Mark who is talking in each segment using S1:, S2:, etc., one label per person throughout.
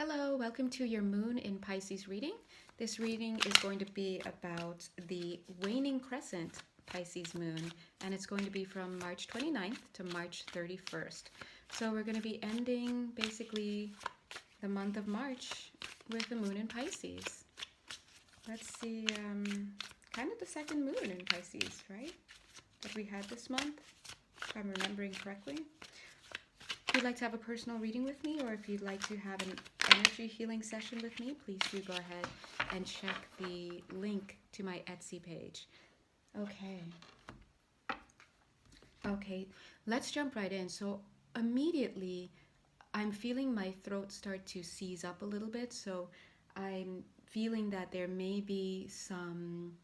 S1: Hello, welcome to your Moon in Pisces reading. This reading is going to be about the waning crescent Pisces moon, and it's going to be from March 29th to March 31st. So we're going to be ending basically the month of March with the moon in Pisces. Let's see, kind of the second moon in Pisces, right? That we had this month, if I'm remembering correctly. If you'd like to have a personal reading with me, or if you'd like to have an energy healing session with me, please do go ahead and check the link to my Etsy page. Okay, let's jump right in. So immediately I'm feeling my throat start to seize up a little bit. So I'm feeling that there may be some,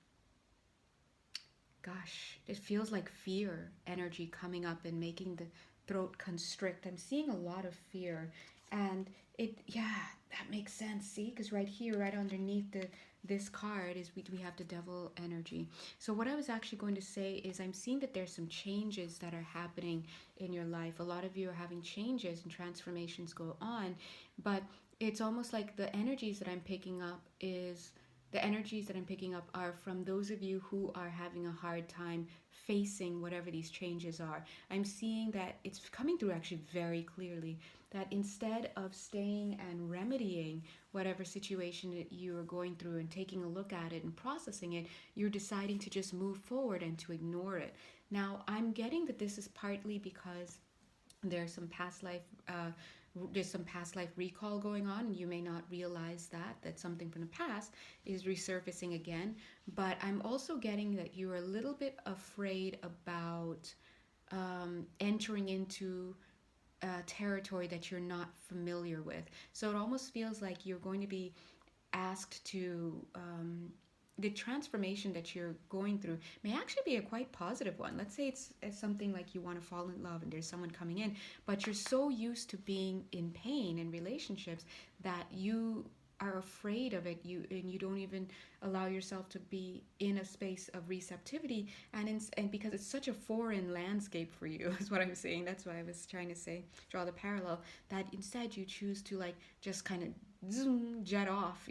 S1: it feels like fear energy coming up and making the throat constrict. I'm seeing a lot of fear, and that makes sense. See, because right here, right underneath this card is we have the devil energy. So what I was actually going to say is I'm seeing that there's some changes that are happening in your life. A lot of you are having changes and transformations go on, but it's almost like the energies that I'm picking up are from those of you who are having a hard time facing whatever these changes are. I'm seeing that it's coming through actually very clearly that instead of staying and remedying whatever situation that you are going through and taking a look at it and processing it, you're deciding to just move forward and to ignore it. Now, I'm getting that this is partly because there's some past life recall going on, and you may not realize that something from the past is resurfacing again. But I'm also getting that you're a little bit afraid about entering into territory that you're not familiar with. So it almost feels like you're going to be asked to the transformation that you're going through may actually be a quite positive one. Let's say it's something like you want to fall in love and there's someone coming in, but you're so used to being in pain in relationships that you are afraid of it, and you don't even allow yourself to be in a space of receptivity, and because it's such a foreign landscape for you is what I'm saying. That's why I was trying to say, draw the parallel, that instead you choose to like just kind of zoom jet off,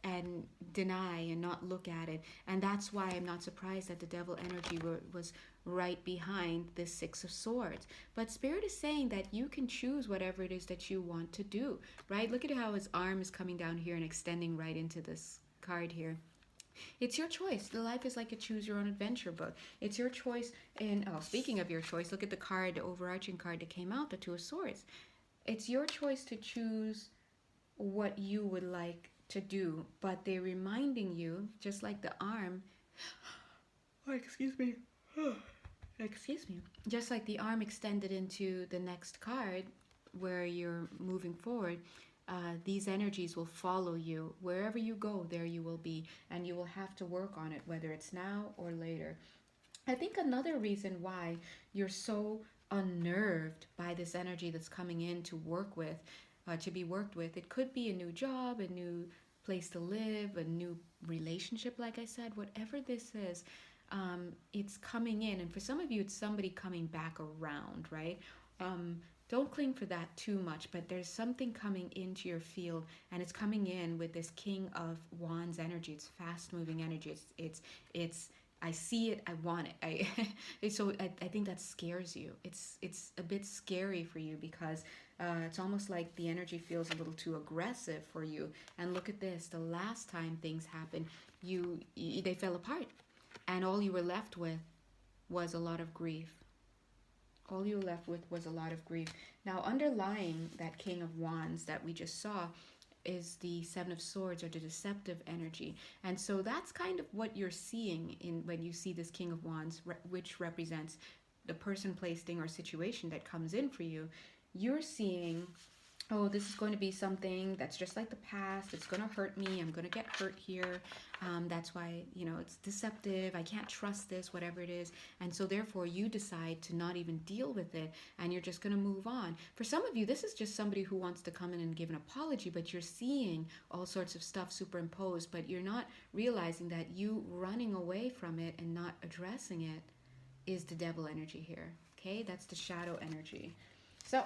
S1: and deny and not look at it. And that's why I'm not surprised that the devil energy was right behind this Six of Swords. But Spirit is saying that you can choose whatever it is that you want to do, right? Look at how his arm is coming down here and extending right into this card here. It's your choice. The life is like a choose your own adventure book. It's your choice. And speaking of your choice, look at the card, the overarching card that came out, the Two of Swords. It's your choice to choose what you would like to do, but they're reminding you, just like the arm, excuse me, just like the arm extended into the next card where you're moving forward, these energies will follow you. Wherever you go, there you will be, and you will have to work on it, whether it's now or later. I think another reason why you're so unnerved by this energy that's coming in to be worked with, it could be a new job, a new place to live, a new relationship, like I said, whatever this is, it's coming in. And for some of you, it's somebody coming back around, right? Don't cling for that too much, but there's something coming into your field, and it's coming in with this King of Wands energy. It's fast moving energy. It's I see it, I want it. I think that scares you. It's a bit scary for you because it's almost like the energy feels a little too aggressive for you. And look at this: the last time things happened, they fell apart, and all you were left with was a lot of grief. All you were left with was a lot of grief. Now, underlying that King of Wands that we just saw is the Seven of Swords, or the deceptive energy. And so that's kind of what you're seeing when you see this King of Wands, which represents the person, place, thing, or situation that comes in for you. You're seeing, oh, this is going to be something that's just like the past. It's going to hurt me. I'm going to get hurt here. That's why, it's deceptive. I can't trust this, whatever it is. And so therefore you decide to not even deal with it, and you're just going to move on. For some of you, this is just somebody who wants to come in and give an apology, but you're seeing all sorts of stuff superimposed, but you're not realizing that you running away from it and not addressing it is the devil energy here. Okay, that's the shadow energy. So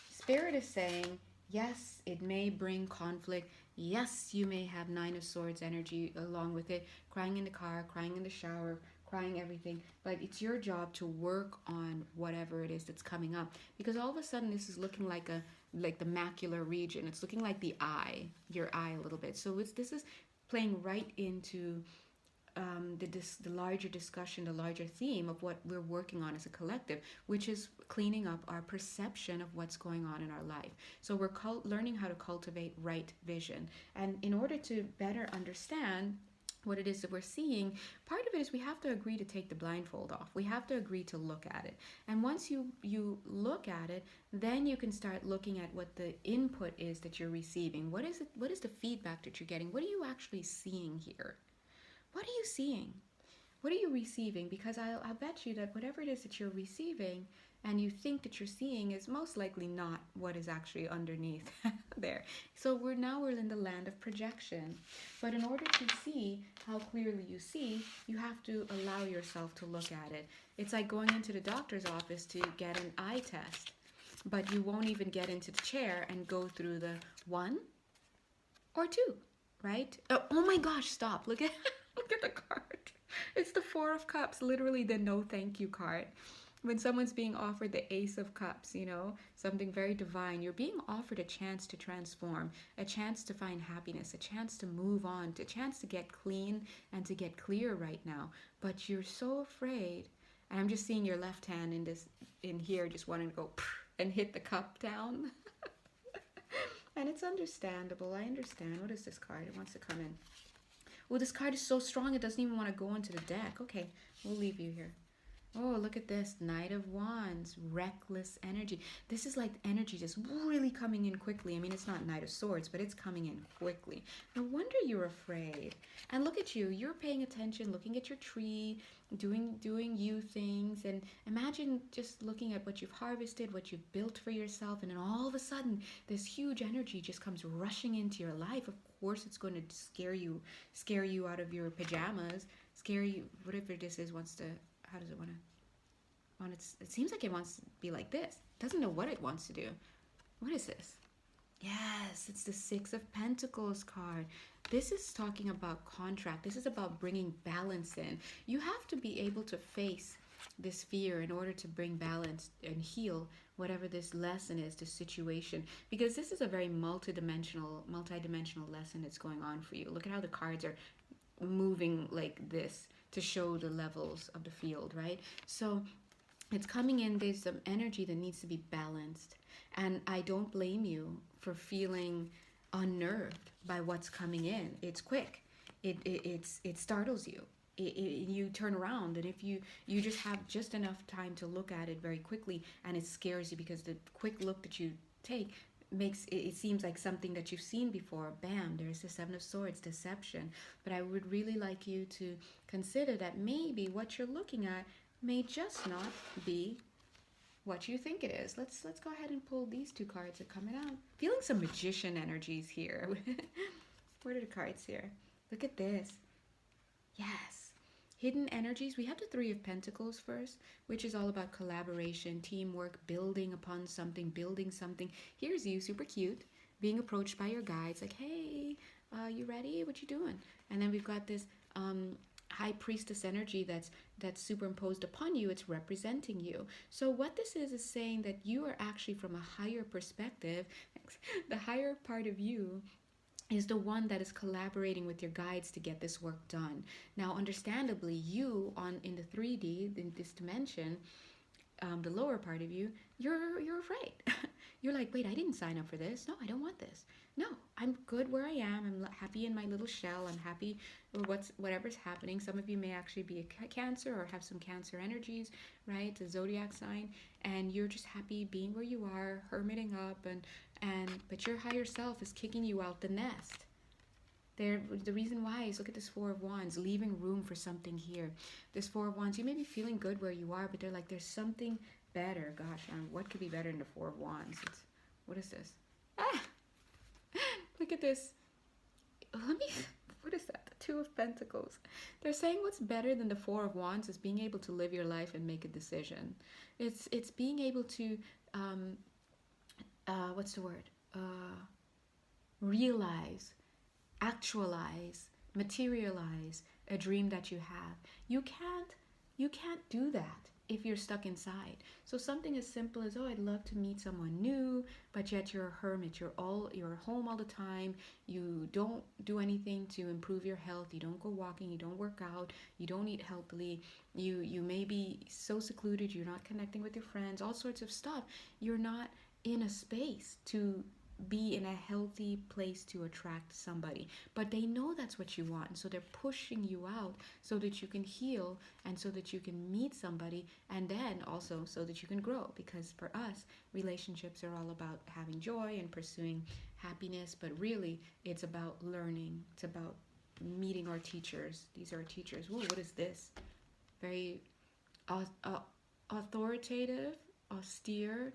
S1: Spirit is saying Yes, it may bring conflict. Yes, you may have Nine of Swords energy along with it, crying in the car, crying in the shower, crying everything. But it's your job to work on whatever it is that's coming up, because all of a sudden this is looking like the macular region. It's looking like the eye, your eye a little bit. So this is playing right into the larger discussion, the larger theme of what we're working on as a collective, which is cleaning up our perception of what's going on in our life. So we're learning how to cultivate right vision. And in order to better understand what it is that we're seeing, part of it is we have to agree to take the blindfold off. We have to agree to look at it. And once you look at it, then you can start looking at what the input is that you're receiving. What is it? What is the feedback that you're getting? What are you actually seeing here? What are you seeing? What are you receiving? Because I'll bet you that whatever it is that you're receiving and you think that you're seeing is most likely not what is actually underneath there. So we're in the land of projection. But in order to see how clearly you see, you have to allow yourself to look at it. It's like going into the doctor's office to get an eye test, but you won't even get into the chair and go through the 1 or 2, right? Oh my gosh, stop. Look at look at the card. It's the Four of Cups, literally the no thank you card. When someone's being offered the Ace of Cups, something very divine, you're being offered a chance to transform, a chance to find happiness, a chance to move on, a chance to get clean and to get clear right now. But you're so afraid. And I'm just seeing your left hand in here just wanting to go and hit the cup down. And it's understandable. I understand. What is this card? It wants to come in. Well, this card is so strong it doesn't even want to go into the deck. Okay, we'll leave you here. Oh, look at this. Knight of Wands. Reckless energy. This is like energy just really coming in quickly. I mean, it's not Knight of Swords, but it's coming in quickly. No wonder you're afraid. And look at you. You're paying attention, looking at your tree, doing you things. And imagine just looking at what you've harvested, what you've built for yourself. And then all of a sudden, this huge energy just comes rushing into your life. Of course, it's going to scare you out of your pajamas, scare you, whatever this is wants to. How does it want to? It seems like it wants to be like this. It doesn't know what it wants to do. What is this? Yes, it's the Six of Pentacles card. This is talking about contract. This is about bringing balance in. You have to be able to face this fear in order to bring balance and heal whatever this lesson is, this situation, because this is a very multidimensional lesson that's going on for you. Look at how the cards are moving like this to show the levels of the field, right? So it's coming in, there's some energy that needs to be balanced. And I don't blame you for feeling unnerved by what's coming in. It's quick. It startles you. You turn around, and if you just have just enough time to look at it very quickly, and it scares you because the quick look that you take makes it seems like something that you've seen before. Bam, there's the Seven of Swords, deception. But I would really like you to consider that maybe what you're looking at may just not be what you think it is. Let's go ahead and pull these two cards that are coming out. Feeling some magician energies here. Where are the cards here? Look at this. Yes. Hidden energies. We have the Three of Pentacles first, which is all about collaboration, teamwork, building upon something, building something. Here's you, super cute, being approached by your guides, like, hey, you ready? What you doing? And then we've got this High Priestess energy that's superimposed upon you. It's representing you. So what this is saying that you are actually from a higher perspective. The higher part of you is the one that is collaborating with your guides to get this work done. Now, understandably, you in the 3D, in this dimension, the lower part of you, you're afraid. You're like, wait, I didn't sign up for this. No, I don't want this. No, I'm good where I am. I'm happy in my little shell. I'm happy with whatever's happening. Some of you may actually be a Cancer or have some Cancer energies, right? A zodiac sign, and you're just happy being where you are, hermiting up, but your higher self is kicking you out the nest. The reason why is, look at this Four of Wands, leaving room for something here. This Four of Wands, you may be feeling good where you are, but they're like, there's something better. Gosh, what could be better than the Four of Wands? What is this? Look at this. What is that? The Two of Pentacles. They're saying what's better than the Four of Wands is being able to live your life and make a decision. It's being able to, what's the word? realize, actualize, materialize a dream that you have. You can't do that if you're stuck inside. So something as simple as, oh, I'd love to meet someone new, but yet you're a hermit. You're home all the time. You don't do anything to improve your health. You don't go walking, you don't work out, you don't eat healthily. You may be so secluded, you're not connecting with your friends, all sorts of stuff. You're not in a space to be in a healthy place to attract somebody, but they know that's what you want, and so they're pushing you out so that you can heal and so that you can meet somebody, and then also so that you can grow, because for us, relationships are all about having joy and pursuing happiness, but really it's about learning. It's about meeting our teachers. These are our teachers. Ooh, what is this? Very authoritative, austere,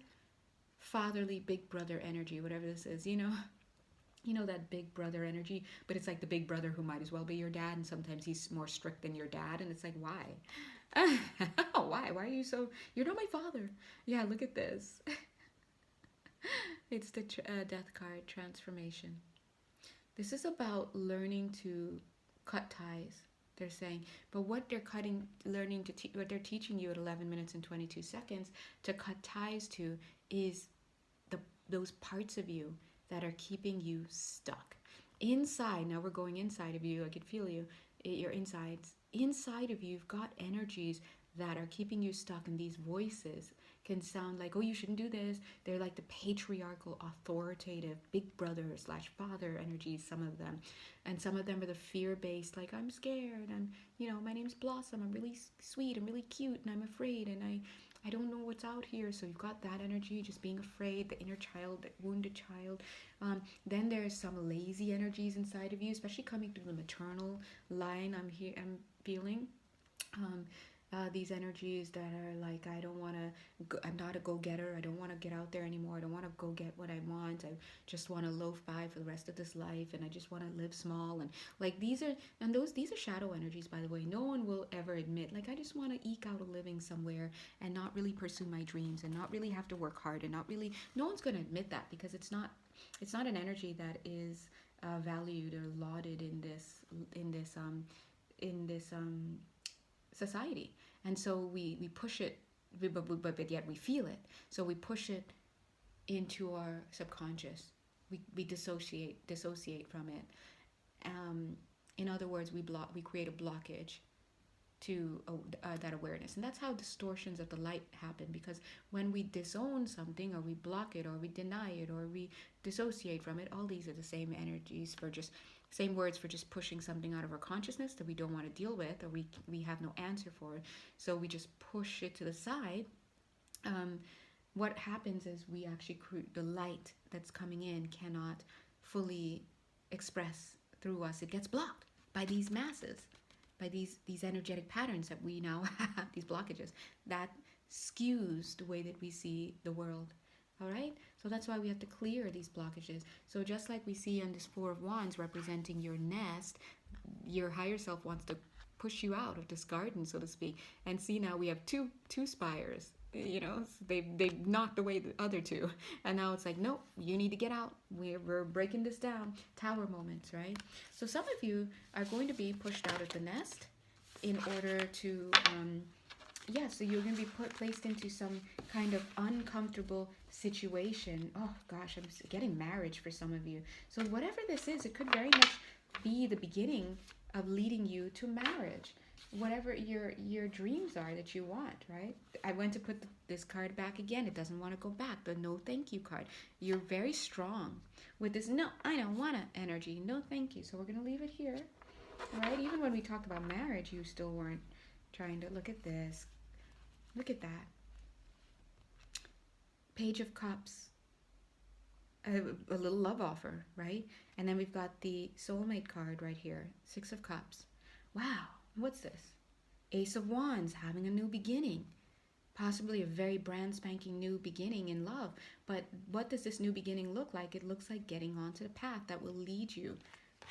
S1: fatherly big brother energy, whatever this is, that big brother energy, but it's like the big brother who might as well be your dad, and sometimes he's more strict than your dad, and it's like, why? Why are you so, you're not my father. Yeah, look at this. It's the death card, transformation. This is about learning to cut ties, they're saying, but what they're what they're teaching you at 11 minutes and 22 seconds to cut ties to is those parts of you that are keeping you stuck inside. Now we're going inside of you. I can feel you, your insides. Inside of you, you've got energies that are keeping you stuck, and these voices can sound like, oh, you shouldn't do this. They're like the patriarchal, authoritative, big brother / father energies, some of them. And some of them are the fear-based, like, I'm scared, my name's Blossom, I'm really sweet, I'm really cute, and I'm afraid, and I don't know what's out here. So you've got that energy, just being afraid, the inner child, the wounded child. Then there's some lazy energies inside of you, especially coming through the maternal line. I'm feeling. These energies that are like, I'm not a go-getter, I don't want to get out there anymore, I don't want to go get what I want, I just want to loaf by for the rest of this life, and I just want to live small, and like these are shadow energies, by the way. No one will ever admit, like, I just want to eke out a living somewhere and not really pursue my dreams and not really have to work hard, and not really, no one's going to admit that, because it's not an energy that is valued or lauded in this society. And so we push it, but yet we feel it. So we push it into our subconscious. We dissociate from it. In other words, we create a blockage to that awareness. And that's how distortions of the light happen, because when we disown something, or we block it, or we deny it, or we dissociate from it, all these are the same energies for just same words for just pushing something out of our consciousness that we don't want to deal with, or we have no answer for it, so we just push it to the side. What happens is we actually the light that's coming in cannot fully express through us. It gets blocked by these masses, by these energetic patterns that we now have, these blockages that skews the way that we see the world. All right, so that's why we have to clear these blockages. So just like we see on this Four of Wands representing your nest, your higher self wants to push you out of this garden, so to speak. And see, now we have two spires. They've knocked away the other two, and now it's like, nope, you need to get out. We're breaking this down. Tower moments, right? So some of you are going to be pushed out of the nest in order to so you're going to be placed into some kind of uncomfortable situation. Oh gosh, I'm getting marriage for some of you. So whatever this is, it could very much be the beginning of leading you to marriage. Whatever your dreams are that you want, right? I went to put this card back again. It doesn't want to go back. The no thank you card. You're very strong with this no, I don't want to energy. No thank you. So we're going to leave it here. All right? Even when we talked about marriage, you still weren't trying to look at this. Look at that. Page of Cups. A little love offer, right? And then we've got the soulmate card right here. Six of Cups. Wow. What's this? Ace of Wands, having a new beginning. Possibly a very brand spanking new beginning in love. But what does this new beginning look like? It looks like getting onto the path that will lead you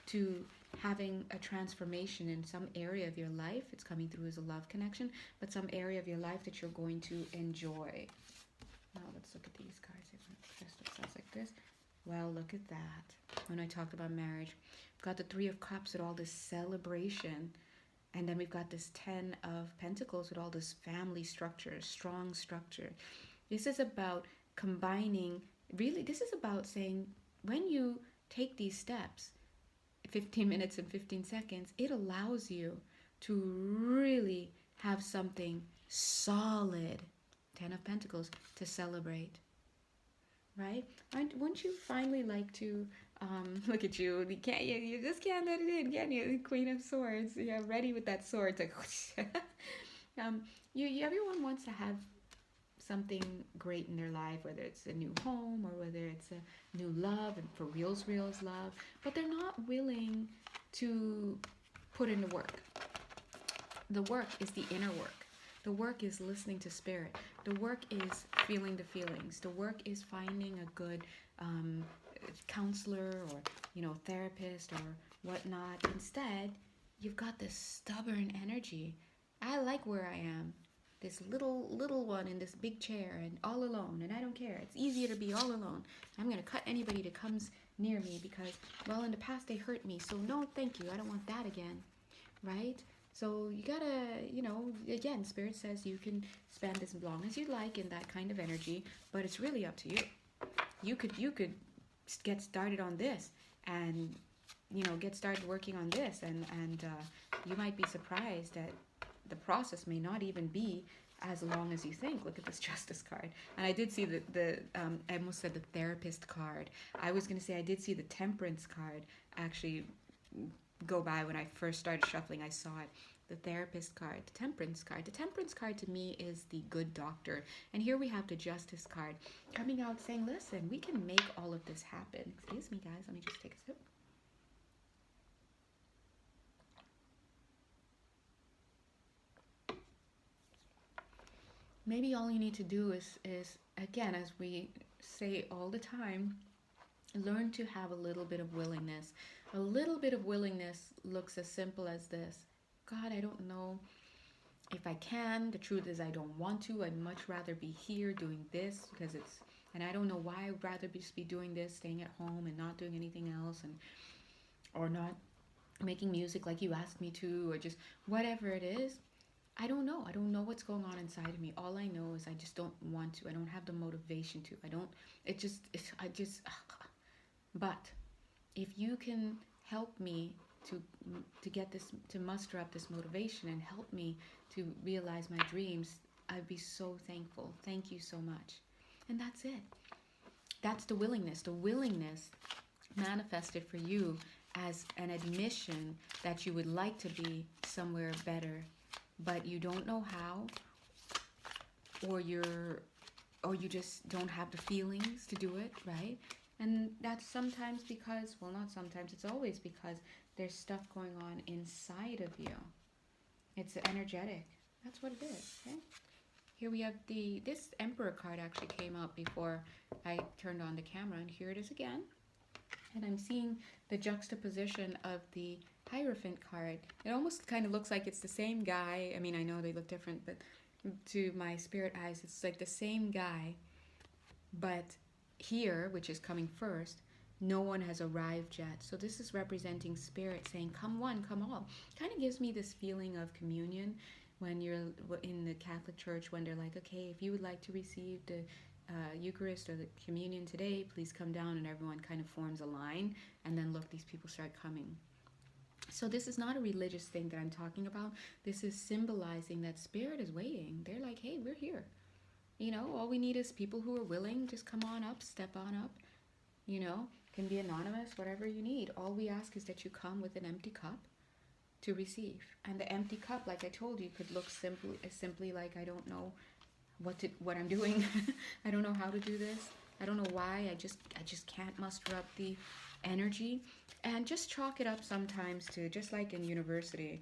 S1: to having a transformation in some area of your life. It's coming through as a love connection, but some area of your life that you're going to enjoy. Now let's look at these cards. Crystal sounds like this. Well, look at that. When I talked about marriage, we've got the Three of Cups with all this celebration. And then we've got this Ten of Pentacles with all this family structure, strong structure. This is about combining, really, this is about saying when you take these steps, 15 minutes and 15 seconds, it allows you to really have something solid, Ten of Pentacles, to celebrate, right? Wouldn't you finally like to, look at you, you just can't let it in, can you? Queen of Swords, yeah, ready with that sword. It's like, everyone wants to have something great in their life, whether it's a new home or whether it's a new love, and for reals love, but they're not willing to put in the work. The work is the inner work. The work is listening to spirit. The work is feeling the feelings. The work is finding a good counselor or therapist or whatnot. Instead, you've got this stubborn energy. I like where I am. This little one in this big chair and all alone, and I don't care. It's easier to be all alone. I'm gonna cut anybody that comes near me because, well, in the past they hurt me. So no, thank you. I don't want that again, right? So you gotta, again, Spirit says you can spend as long as you like in that kind of energy, but it's really up to you. You could get started on this and get started working on this, and you might be surprised that the process may not even be as long as you think. Look at this Justice card. And I did see I almost said the Therapist card. I was going to say I did see the Temperance card actually go by when I first started shuffling. I saw it. The Therapist card, the Temperance card. The Temperance card to me is the good doctor. And here we have the Justice card coming out saying, listen, we can make all of this happen. Excuse me, guys. Let me just take a sip. Maybe all you need to do is again, as we say all the time, learn to have a little bit of willingness. A little bit of willingness looks as simple as this. God, I don't know if I can. The truth is I don't want to. I'd much rather be here doing this because and I don't know why I'd rather just be doing this, staying at home and not doing anything else, or not making music like you asked me to, or just whatever it is. I don't know. I don't know what's going on inside of me. All I know is I just don't want to. I don't have the motivation to. But if you can help me to get this, to muster up this motivation and help me to realize my dreams, I'd be so thankful. Thank you so much. And that's it. That's the willingness. The willingness manifested for you as an admission that you would like to be somewhere better, but you don't know how, or you just don't have the feelings to do it, right? And that's sometimes because, well, not sometimes, it's always because there's stuff going on inside of you. It's energetic. That's what it is, okay? Here we have this Emperor card actually came up before I turned on the camera, and here it is again. And I'm seeing the juxtaposition of the Hierophant card. It almost kind of looks like it's the same guy. I mean, I know they look different, but to my spirit eyes, it's like the same guy. But here, which is coming first, no one has arrived yet. So this is representing spirit saying, come one, come all. Kind of gives me this feeling of communion when you're in the Catholic Church, when they're like, okay, if you would like to receive the Eucharist or the communion today, please come down, and everyone kind of forms a line, and then look, these people start coming. So this is not a religious thing that I'm talking about. This is symbolizing that spirit is waiting. They're like, hey, we're here. All we need is people who are willing. Just come on up, step on up. Can be anonymous, whatever you need. All we ask is that you come with an empty cup to receive. And the empty cup, like I told you, could look simply like, I don't know what I'm doing. I don't know how to do this. I don't know why. I just can't muster up the energy. And just chalk it up sometimes to, just like in university,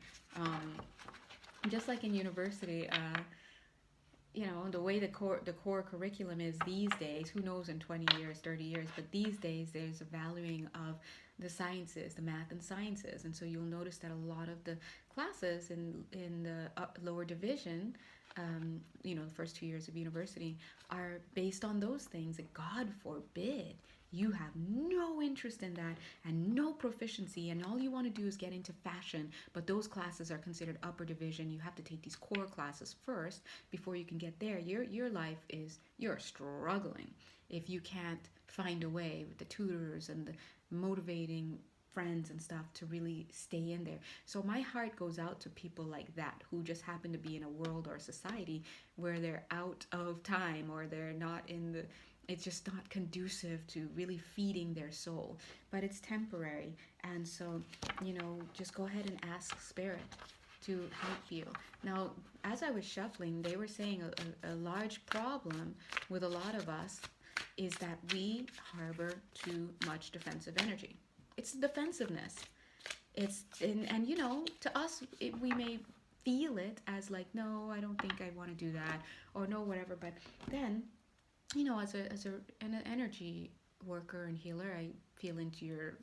S1: the way the core curriculum is these days, who knows in 20 years, 30 years, but these days there's a valuing of the sciences, the math and sciences. And so you'll notice that a lot of the classes in the lower division, the first 2 years of university, are based on those things. God forbid You have no interest in that and no proficiency, and all you want to do is get into fashion. But those classes are considered upper division. You have to take these core classes first before you can get there. Your life is, you're struggling if you can't find a way with the tutors and the motivating friends and stuff to really stay in there. So my heart goes out to people like that who just happen to be in a world or a society where they're out of time, or they're not in the, it's just not conducive to really feeding their soul. But it's temporary. And so, just go ahead and ask spirit to help you. Now, as I was shuffling, they were saying a large problem with a lot of us is that we harbor too much defensive energy. It's defensiveness. It's and to us we may feel it as like, no, I don't think I want to do that, or no, whatever. But then, an energy worker and healer, I feel into your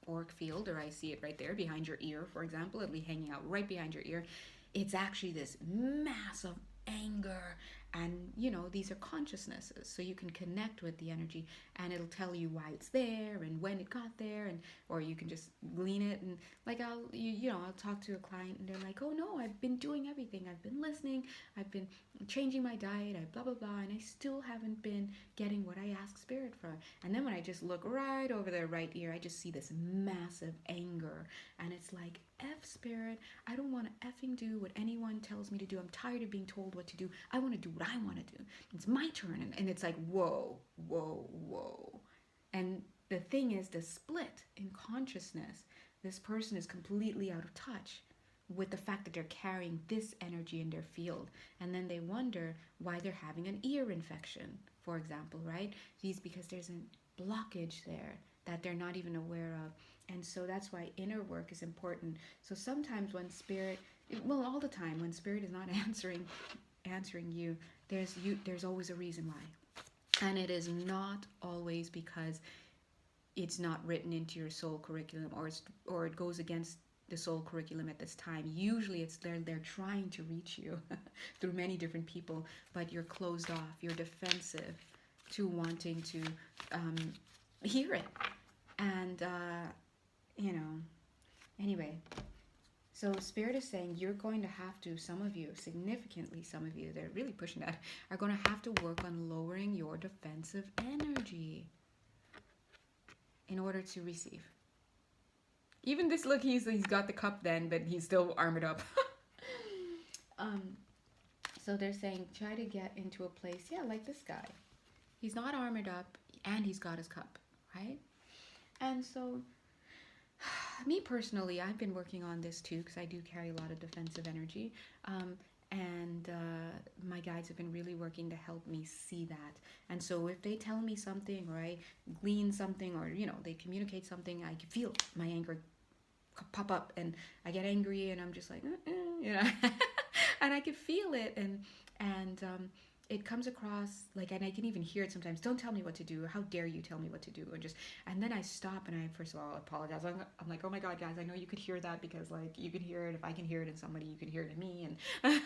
S1: auric field, or I see it right there behind your ear, for example. It'll be hanging out right behind your ear. It's actually this mass of anger, and these are consciousnesses, so you can connect with the energy, and it'll tell you why it's there and when it got there, and or you can just glean it. And like I'll talk to a client and they're like, oh no, I've been doing everything, I've been listening, I've been changing my diet, I blah blah blah, and I still haven't been getting what I ask spirit for. And then when I just look right over their right ear, I just see this massive anger, and it's like, F spirit, I don't want to effing do what anyone tells me to do. I'm tired of being told what to do. I want to do what I want to do. It's my turn. And it's like, whoa, whoa, whoa. And the thing is, the split in consciousness, this person is completely out of touch with the fact that they're carrying this energy in their field. And then they wonder why they're having an ear infection, for example, right? It's because there's a blockage there that they're not even aware of. And so that's why inner work is important. So sometimes when spirit, well, all the time when spirit is not answering you, there's always a reason why. And it is not always because it's not written into your soul curriculum, or it goes against the soul curriculum at this time. Usually it's they're trying to reach you through many different people, but you're closed off, you're defensive to wanting to hear it. And anyway, so spirit is saying you're going to have to, some of you, they're really pushing that, are going to have to work on lowering your defensive energy in order to receive. Even this, look, he's got the cup then, but he's still armored up. So they're saying try to get into a place, like this guy. He's not armored up and he's got his cup, right? And so me personally, I've been working on this too, because I do carry a lot of defensive energy. And my guides have been really working to help me see that. And so if they tell me something, or I glean something, or they communicate something, I can feel my anger pop up, and I get angry, and I'm just like, and I can feel it, and it comes across like, and I can even hear it sometimes. Don't tell me what to do. How dare you tell me what to do? And then I stop, and I first of all apologize. I'm like, oh my God, guys, I know you could hear that, because like you could hear it. If I can hear it in somebody, you can hear it in me. And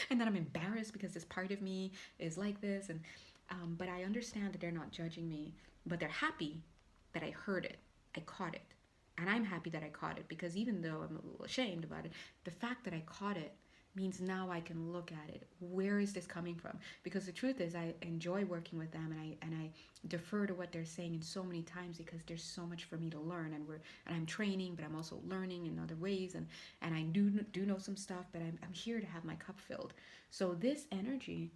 S1: and then I'm embarrassed because this part of me is like this. And but I understand that they're not judging me, but they're happy that I heard it. I caught it. And I'm happy that I caught it, because even though I'm a little ashamed about it, the fact that I caught it means now I can look at it. Where is this coming from? Because the truth is, I enjoy working with them, and I defer to what they're saying in so many times, because there's so much for me to learn, and I'm training, but I'm also learning in other ways, and I do know some stuff, but I'm here to have my cup filled. So this energy,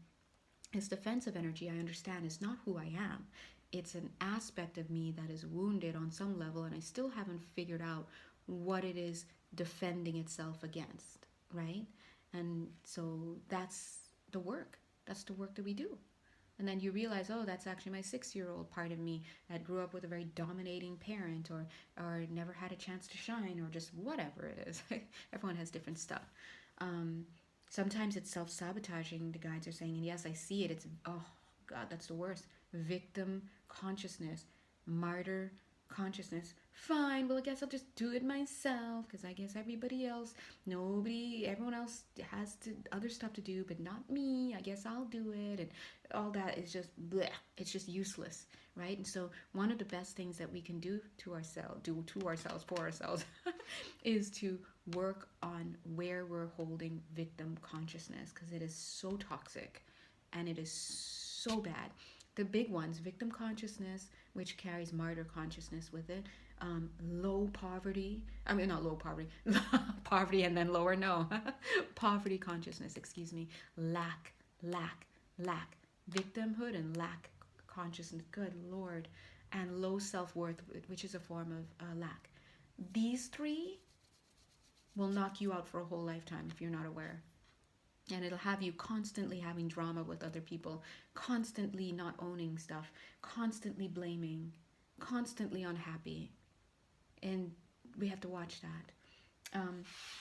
S1: this defensive energy, I understand is not who I am. It's an aspect of me that is wounded on some level, and I still haven't figured out what it is defending itself against, right? And so that's the work. That's the work that we do. And then you realize, oh, that's actually my 6-year-old part of me that grew up with a very dominating parent, or never had a chance to shine, or just whatever it is. Everyone has different stuff. Sometimes it's self-sabotaging, the guides are saying, and yes, I see it. It's, oh God, that's the worst. Victim consciousness, martyr consciousness, Fine, well, I guess I'll just do it myself because I guess everyone else has other stuff to do, but not me. I guess I'll do it. And all that is just bleh. It's just useless, right? And so, one of the best things that we can for ourselves, is to work on where we're holding victim consciousness because it is so toxic and it is so bad. The big ones, victim consciousness, which carries martyr consciousness with it, low poverty. I mean, not low poverty, poverty and then lower, no. Poverty consciousness, excuse me. Lack, lack, lack. Victimhood and lack consciousness, good Lord. And low self worth, which is a form of lack. These three will knock you out for a whole lifetime if you're not aware. And it'll have you constantly having drama with other people, constantly not owning stuff, constantly blaming, constantly unhappy. And we have to watch that.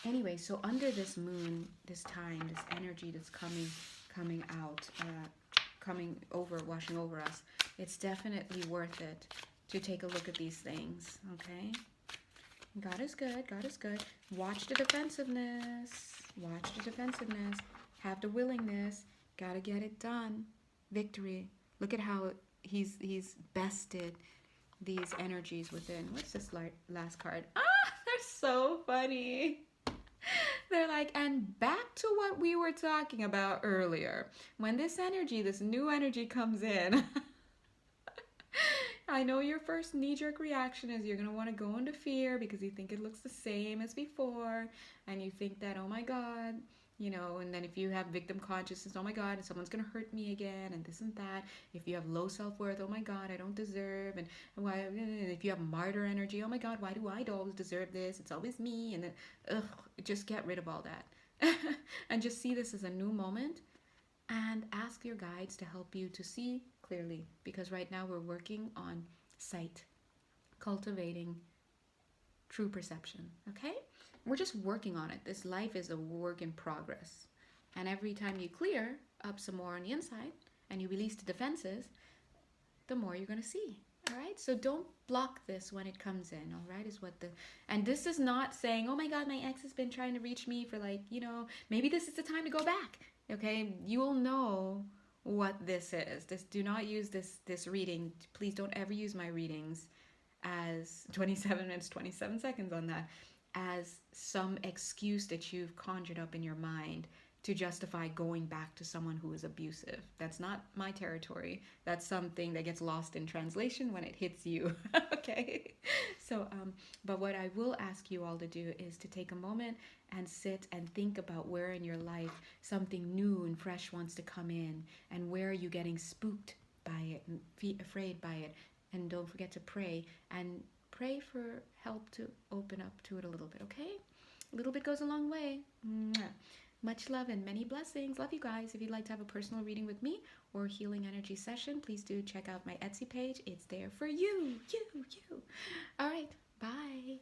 S1: Anyway, so under this moon, this time, this energy that's coming out, coming over, washing over us, it's definitely worth it to take a look at these things, okay? God is good. God is good. Watch the defensiveness. Watch the defensiveness. Have the willingness. Gotta get it done. Victory. Look at how he's bested these energies within. What's this last card? They're so funny. They're like, and back to what we were talking about earlier. When this new energy comes in, I know your first knee-jerk reaction is you're going to want to go into fear because you think it looks the same as before, and you think that, oh my God, and then if you have victim consciousness, oh my God, and someone's going to hurt me again, and this and that. If you have low self-worth, oh my God, I don't deserve, and why? If you have martyr energy, oh my God, why do I always deserve this? It's always me, and then, just get rid of all that. And just see this as a new moment, and ask your guides to help you to see clearly, because right now we're working on sight, cultivating true perception, okay? We're just working on it. This life is a work in progress. And every time you clear up some more on the inside and you release the defenses, the more you're going to see, all right? So don't block this when it comes in, all right? And this is not saying, oh my God, my ex has been trying to reach me for maybe this is the time to go back, okay? You will know what this is. Do not use this reading. Please don't ever use my readings as 27 minutes, 27 seconds on that as some excuse that you've conjured up in your mind to justify going back to someone who is abusive. That's not my territory. That's something that gets lost in translation when it hits you. Okay? So, but what I will ask you all to do is to take a moment and sit and think about where in your life something new and fresh wants to come in, and where are you getting spooked by it and afraid by it. And don't forget to pray, and pray for help to open up to it a little bit, okay? A little bit goes a long way. Mwah. Much love and many blessings. Love you guys. If you'd like to have a personal reading with me or healing energy session, please do check out my Etsy page. It's there for you. All right. Bye.